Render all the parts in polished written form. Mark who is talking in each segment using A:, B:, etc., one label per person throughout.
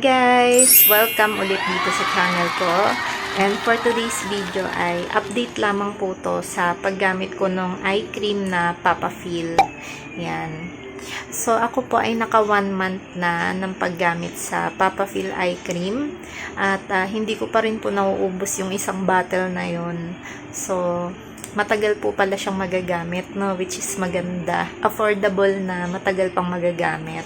A: guys! Welcome ulit dito sa channel ko. And for today's video ay update lamang po to sa paggamit ko ng eye cream na Papafil. Yan. So ako po ay naka 1 month na ng paggamit sa Papafil eye cream. At hindi ko pa rin po nauubos yung isang bottle na yon. So matagal po pala siyang magagamit, no? Which is maganda. Affordable na matagal pang magagamit.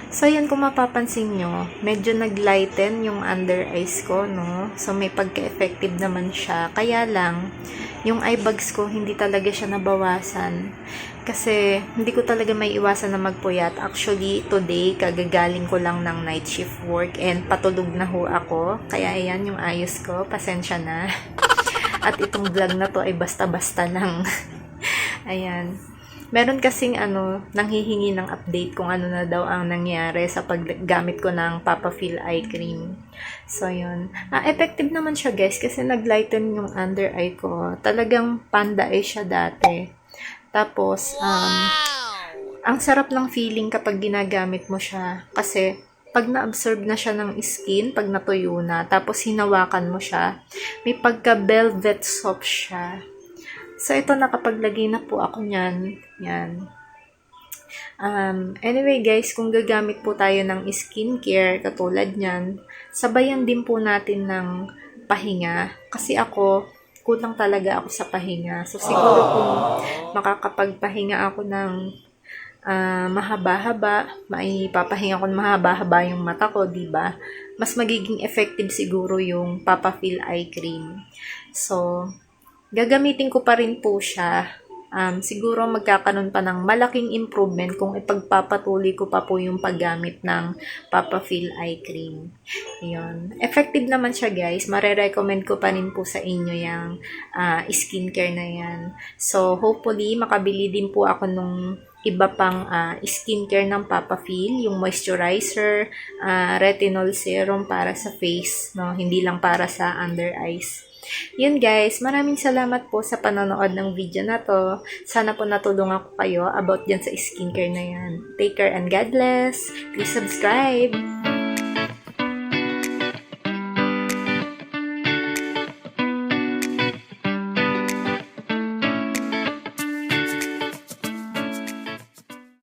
A: So, yan kung mapapansin nyo, medyo nag-lighten yung under eyes ko, no? So, may pagka-effective naman siya. Kaya lang, yung eye bags ko, hindi talaga siya nabawasan. Kasi, hindi ko talaga may iwasan na magpuyat. Actually, today, kagagaling ko lang ng night shift work and patulog na ho ako. Kaya, ayan yung ayos ko. Pasensya na. At itong vlog na to ay basta-basta lang. Ayan. Meron kasing nanghihingi ng update kung ano na daw ang nangyari sa paggamit ko ng Papafil eye cream. So, yun. Effective naman siya, guys, kasi nag-lighten yung under eye ko. Talagang panda eye siya dati. Tapos, ang sarap ng feeling kapag ginagamit mo siya. Kasi, pag na-absorb na siya ng skin, pag natuyo na, tapos hinawakan mo siya, may pagka-velvet soft siya. So, ito nakapaglagay na po ako niyan. Yan. Anyway guys, kung gagamit po tayo ng skincare katulad niyan, sabayan din po natin ng pahinga. Kasi ako, kulang talaga ako sa pahinga. So, siguro kung makakapagpahinga ako ng mahaba-haba, maipapahinga ko ng mahaba-haba yung mata ko, diba? Mas magiging effective siguro yung Papafil eye cream. So, gagamitin ko pa rin po siya. Siguro magkakaroon pa ng malaking improvement kung ipagpapatuloy ko pa po yung paggamit ng Papafil eye cream. Yun. Effective naman siya, guys. Mare-recommend ko pa rin po sa inyo yung skincare na yan. So, hopefully, makabili din po ako nung iba pang skincare ng Papafil, yung moisturizer, retinol serum para sa face, no? Hindi lang para sa under eyes. Yun guys, maraming salamat po sa panonood ng video na to. Sana po natulungan ko kayo about dyan sa skincare na yan. Take care and God bless. Please subscribe.